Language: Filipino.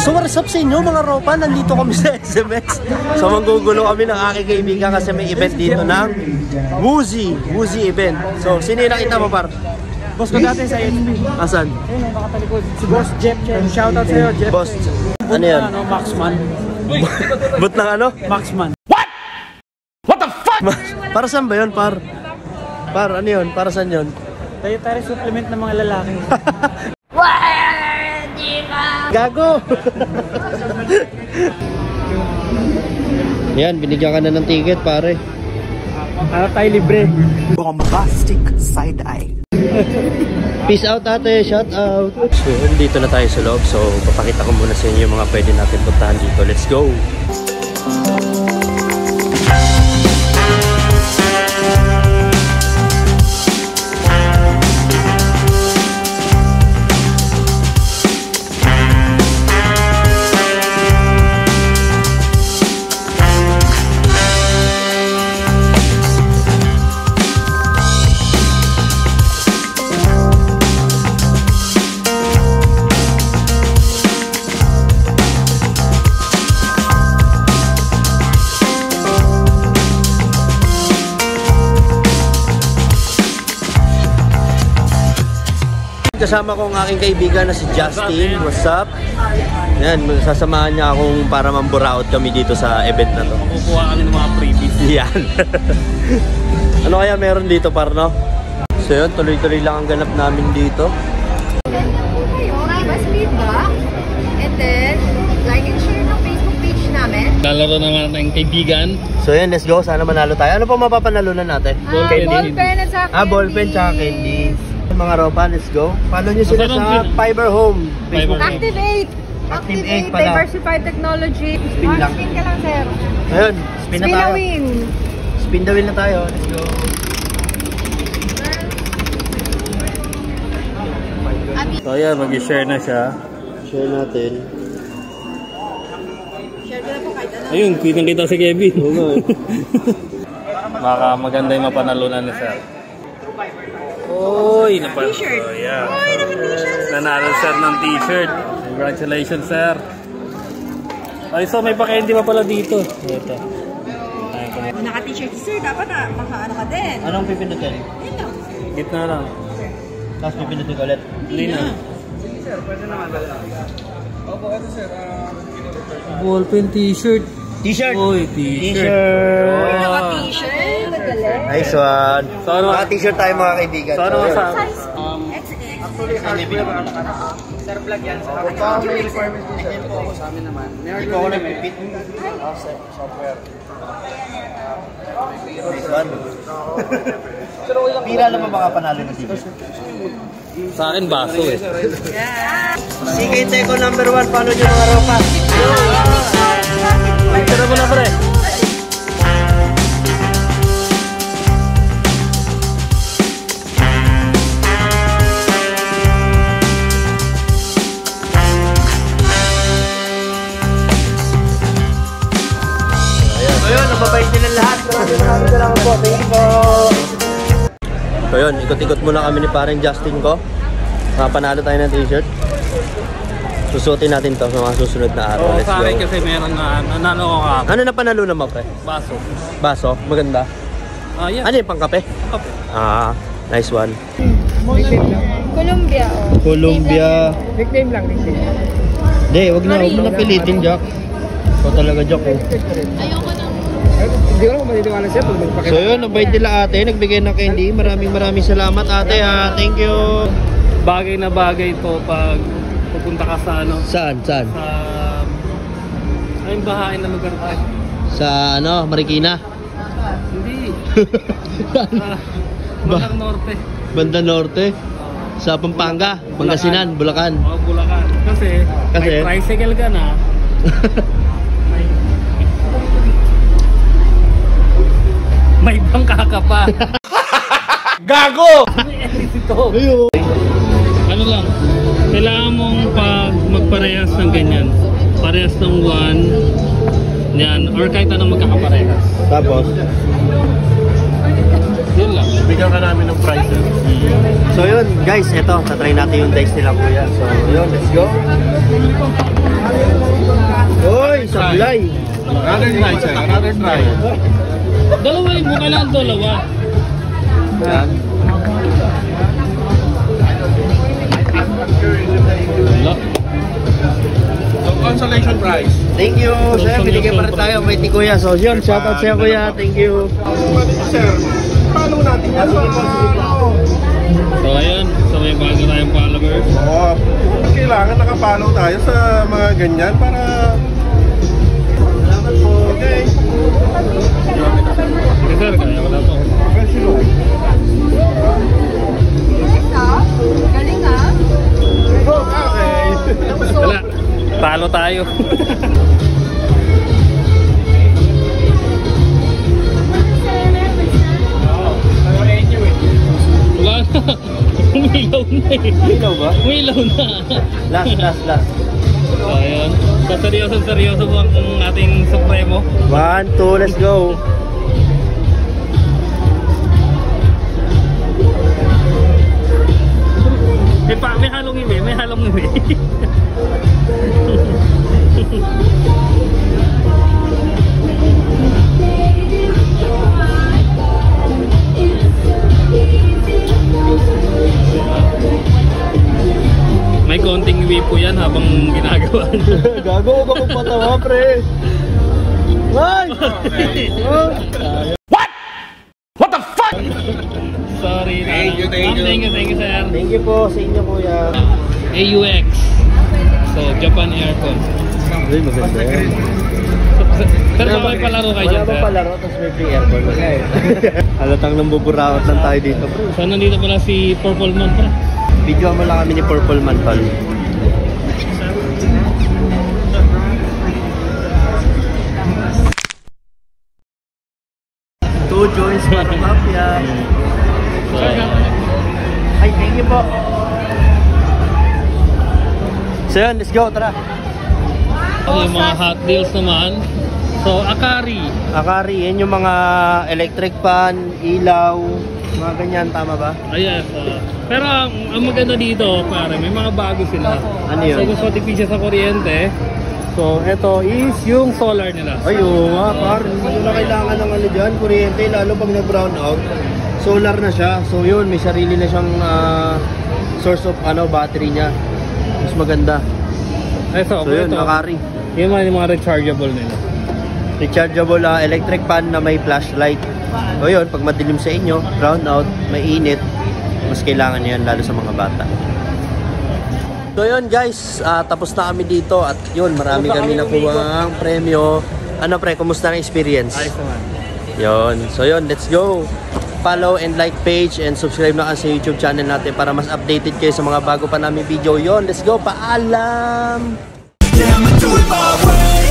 So what's up sa inyo mga ropa? Nandito kami sa SMX. So manggugulo kami ng aking kaibigan kasi may event dito ng Woozy event. So sino yung nakita mo par? Boss ko dati sa HP. Asan? Ayun, nakatalikod. Si Boss Jeff Chen. Shoutout sa'yo, Jeff. Boss, ano yan? Maxman. But ng ano? Maxman. What the fuck? Para saan ba yun par? Par, ano yun? Para saan yun? Dietary supplement ng mga lalaki. Gago! Yan, binigyan ka na ng ticket pare. Para tayo libre. Bombastic side eye. Peace out ate, shout out. So dito na tayo sa loob. So papakita ko muna sa inyo yung mga pwede natin puntahan dito. Let's go! Kasama ko ang aking kaibigan na si Justin. What's up? Yan, sasamahan niya akong para mamburaot kami dito sa event na to. Makukuha kami ng mga freebies. Yan. Ano kaya meron dito par no? So yun, tuloy-tuloy lang ang ganap namin dito. Give us feedback and then like and share ng Facebook page namin. Lalaro naman ng kaibigan. So yun, let's go. Sana manalo tayo. Ano pa mapapanalunan natin? Ballpen at saka candy. Ballpen tsaka candy. Mga ropa, let's go. Follow nyo sila sa Fiber Home. Activate pala. Diversified Technology. Spin lang. Spin ka lang, sir. Ayun, spin na tayo. Win. Spin the wheel na tayo. Let's go. So ayan, mag-share na siya. Share natin. Share ko na po kahit ano. Ayun, kitang-kita si Kevin. Baka maganda yung mapanalunan ni sir. Oy, T-shirt. Oh, yeah. Oy, naka-t-shirt. Nanalo sir ng t-shirt. Congratulations sir. Ay, so may pa-candy pa pala dito. Ito. Naka-t-shirt si sir, dapat maka-ano ka din. Anong pipindutin? Ito. Gitna lang. Tapos pipindutin ulit. Hindi na. Sir, pwede naman. Opo, ito sir. Ballpen t-shirt. T-shirt! Uy, t-shirt. T-shirt! Naka-t-shirt. Magaling. Nice one. So, ano? Naka-t-shirt tayo mga kaibigan. So, ano sa... Sir, vlog yan. Kung may requirements po siya, po ako sa amin naman. Ikaw ko nag-repeat. Software. Nice one. Pira lang ba baka panalo na dito? Sa akin, baso eh. CK Teco number 1. Follow nyo mga ropa. Tira mo na pre. Ayun, nababait nila lahat. Maraming salamat po. Thank you po. So yun, ikot-ikot muna kami ni parang Justin ko. Panalo tayo ng t-shirt. Susuotin natin to sa mga susunod na araw. Let's Sa akin go. kasi meron na nanalo ko ka. Ano na panalo naman pre? Baso. Baso? Maganda. Yeah. Ano yung pangkape? Okay. Ah, nice one. Columbia. Columbia. Nickname lang, nickname. Hindi, wag na pilitin, Jack. Ikaw talaga, Jack. Oh. Ayoko na. Hindi ko lang matitiwala siya pag magpakita. So yun, nabait nila ate. Nagbigay ng candy. Maraming salamat ate ha. Thank you. Bagay na bagay to pag pupunta ka sa ano. Saan? Sa... Ayun, bahain na lugar tayo. Sa ano, Marikina? Hindi. Bandang Norte. Banda Norte? Sa Pampanga? Pangasinan? Bulacan? Oo, Bulacan. Kasi may tricycle ka na. May bangka ka pa. Gago! Ito. Ano lang, kailangan mong pag magparehas ng ganyan, parehas ng 1 yan, or kahit anong magkakaparehas. Tapos? Yun lang. Bigyan ka namin ng prices. So yun, guys, eto, tatry natin yung dice nila kuya. So yun, let's go. Uy, sablay. Another try, sir. Another try. Dalawa yung buka lang, dalawa. Yan. So, consolation prize. Thank you. Sir, binigyan pa rin tayo kay Ti Kuya. So yun, shoutout sa'yo kuya. Thank you. Sir, paano natin yan? So ayun, so may bago tayong followers. Oo. Kailangan nakapollow tayo sa mga ganyan para... Salamat po. Okay. Okay sir, kaya wala to. Galing ah. Okay. Wala, talo tayo. Wala na. Umilaw na eh. Ilaw ba? Umilaw na. Last. So ayun. So seryoso po ang ating Supremo. 1, 2, let's go. May halong iwi, may halong iwi. May konting iwi po yan habang ginagawa nyo. Gago ko kung patawa, pre. Ay! Oh. Sorry na. Thank you. Thank you sir. Thank you po sa inyo kuya. AUX. So Japan Aircon. Uy, maganda yan. Pero may palaro kayo dyan Wala sir. pa palaro, tapos may free aircon. Halatang nang buburakot lang tayo dito, bro. So nandito pala si Purple Man pa. Video mo lang kami ni Purple Man, pal. Two joints, Mati Mafia. So, Ay, thank you po. So yun, let's go, tara. yung mga hot deals naman. So Akari. Akari, yan yung mga electric fan, ilaw, mga ganyan, tama ba? Yes. Pero ang maganda dito, pare, may mga bago sila. Ano yun? So gusto tipid siya sa kuryente. So ito is yung solar nila. Ay, oo nga, par. Hindi na kailangan ng ano dyan, kuryente, lalo pag nag-brown out. Solar na siya. So yun, may sarili na siyang source of battery niya. Mas maganda. So yun, Akari. Yung mga rechargeable nila. Rechargeable electric fan na may flashlight. O yun, pag madilim sa inyo, brown out, may init, mas kailangan niyan lalo sa mga bata. So yun guys, tapos na kami dito at yun, marami kami nakuha ang premyo. Ano pre, kumusta ang experience? Ayos naman. Yun, so yun, let's go! Follow and like page and subscribe na sa YouTube channel natin para mas updated kayo sa mga bago pa namin video. Yun, let's go, paalam! Yeah, I'ma do it my way.